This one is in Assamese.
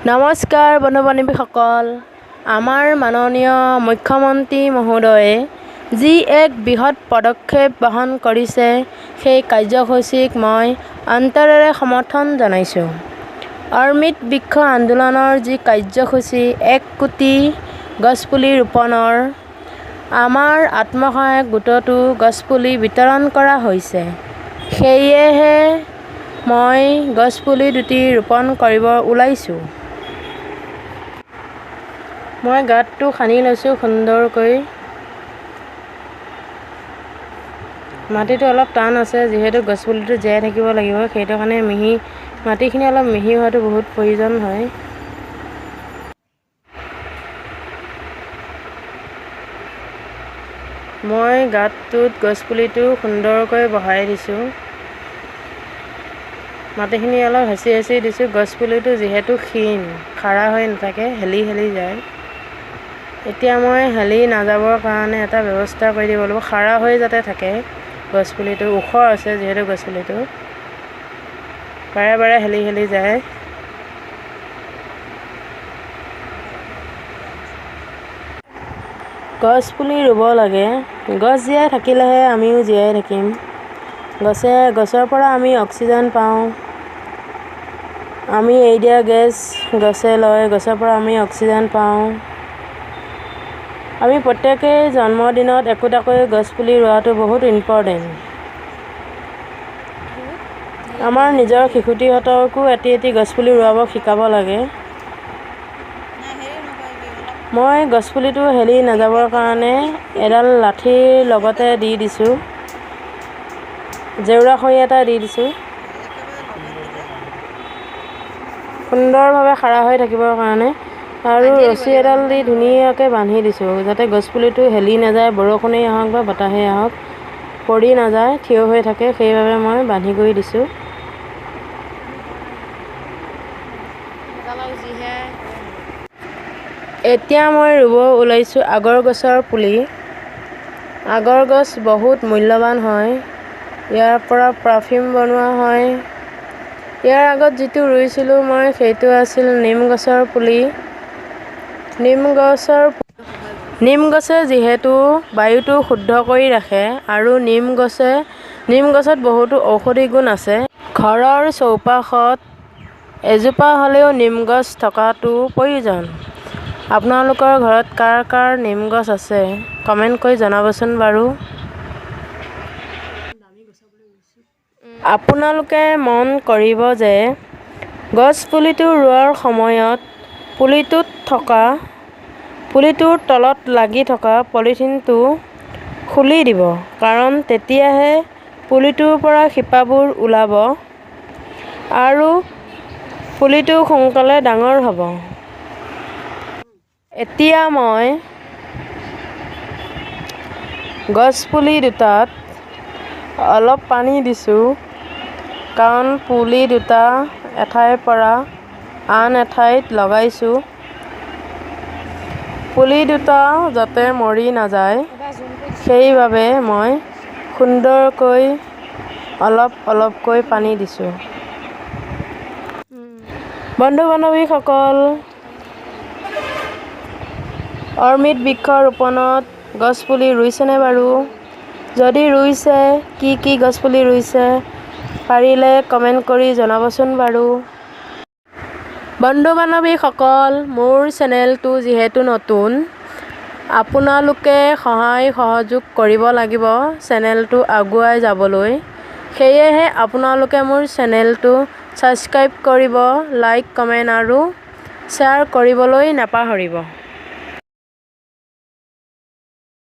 নমস্কাৰ বন্ধু বান্ধৱীসকল, আমাৰ মাননীয় মুখ্যমন্ত্ৰী মহোদয়ে যি এক বৃহৎ পদক্ষেপ গ্ৰহণ কৰিছে সেই কাৰ্যসূচীক মই অন্তৰেৰে সমৰ্থন জনাইছোঁ। অমৃত বৃক্ষ আন্দোলনৰ যি কাৰ্যসূচী 1 কোটি গছপুলি ৰোপণৰ, আমাৰ আত্মসহায়ক গোটতো গছপুলি বিতৰণ কৰা হৈছে। সেয়েহে মই গছপুলি দুটি ৰোপণ কৰিব ওলাইছোঁ। মই গাঁতটো খান্দি লৈছোঁ সুন্দৰকৈ। মাটিটো অলপ টান আছে, যিহেতু গছপুলিটো জীয়াই থাকিব লাগিব, সেইটো কাৰণে মাটিখিনি অলপ মিহি হোৱাটো বহুত প্ৰয়োজন হয়। মই গাঁতটোত গছপুলিটো সুন্দৰকৈ বহাই দিছোঁ। মাটিখিনি অলপ হেঁচি দিছোঁ। গছপুলিটো যিহেতু ক্ষীণ, খাৰা হৈ নাথাকে, হেলি যায়। এতিয়া মই হেলি নাযাবৰ কাৰণে এটা ব্যৱস্থা কৰি দিব লাগিব, খাৰা হৈ যাতে থাকে। গছপুলিটো ওখ আছে, যিহেতু গছপুলিটো বাৰে হেলি যায়। গছপুলি ৰুব লাগে। গছ জীয়াই থাকিলেহে আমিও জীয়াই থাকিম। গছৰ পৰা আমি অক্সিজেন পাওঁ। আমি এৰি দিয়া গেছ গছে লয়, গছৰ পৰা আমি অক্সিজেন পাওঁ। আমি প্ৰত্যেকেই জন্মদিনত একোটাকৈ গছপুলি ৰোৱাটো বহুত ইম্পৰ্টেণ্ট। আমাৰ নিজৰ শিশুটিহঁতকো এটি গছপুলি ৰোৱাব শিকাব লাগে। মই গছপুলিটো হেলি নাযাবৰ কাৰণে এডাল লাঠিৰ লগতে দি দিছোঁ, জেওৰা খৰি এটা দি দিছোঁ, সুন্দৰভাৱে খাৰা হৈ থাকিবৰ কাৰণে। আৰু ৰছী এডাল দি ধুনীয়াকৈ বান্ধি দিছোঁ, যাতে গছপুলিটো হেলি নাযায়, বৰষুণেই আহক বা বতাহেই আহক, পৰি নাযায়, থিয় হৈ থাকে। সেইবাবে মই বান্ধি কৰি দিছোঁ। এতিয়া মই ৰুব ওলাইছোঁ আগৰ গছৰ পুলি। আগৰ গছ বহুত মূল্যৱান হয়, ইয়াৰ পৰা পাৰফিউম বনোৱা হয়। ইয়াৰ আগত যিটো ৰুইছিলোঁ মই, সেইটো আছিল নিম গছৰ পুলি। নিম গছে যিহেতু বায়ুটো শুদ্ধ কৰি ৰাখে আৰু নিম গছত বহুতো ঔষধি গুণ আছে। ঘৰৰ চৌপাশত এজোপা হ'লেও নিম গছ থকাটো প্ৰয়োজন। আপোনালোকৰ ঘৰত কাৰ নিম গছ আছে কমেণ্ট কৰি জনাবচোন বাৰু। আপোনালোকে মন কৰিব যে গছ পুলিটো ৰোৱাৰ সময়ত পুলিটোৰ তলত লাগি থকা পলিথিনটো খুলি দিব, কাৰণ তেতিয়াহে পুলিটোৰ পৰা শিপাবোৰ ওলাব আৰু পুলিটো সোনকালে ডাঙৰ হ'ব। এতিয়া মই গছপুলি দুটাত অলপ পানী দিছোঁ, কাৰণ পুলি দুটা এঠাইৰ পৰা আন এঠাইত লগাইছোঁ। পুলি দুটা যাতে মৰি নাযায়, সেইবাবে মই সুন্দৰকৈ অলপকৈ পানী দিছোঁ। বন্ধু বান্ধৱীসকল, অমৃত বৃক্ষ ৰোপণত গছপুলি ৰুইছেনে বাৰু? যদি ৰুইছে, কি গছপুলি ৰুইছে পাৰিলে কমেণ্ট কৰি জনাবচোন বাৰু। বন্ধু বান্ধৱীসকল, মোৰ চেনেলটো যিহেতু নতুন, আপোনালোকে সহায় সহযোগ কৰিব লাগিব চেনেলটো আগুৱাই যাবলৈ। সেয়েহে আপোনালোকে মোৰ চেনেলটো ছাবস্ক্ৰাইব কৰিব, লাইক, কমেণ্ট আৰু শ্বেয়াৰ কৰিবলৈ নাপাহৰিব।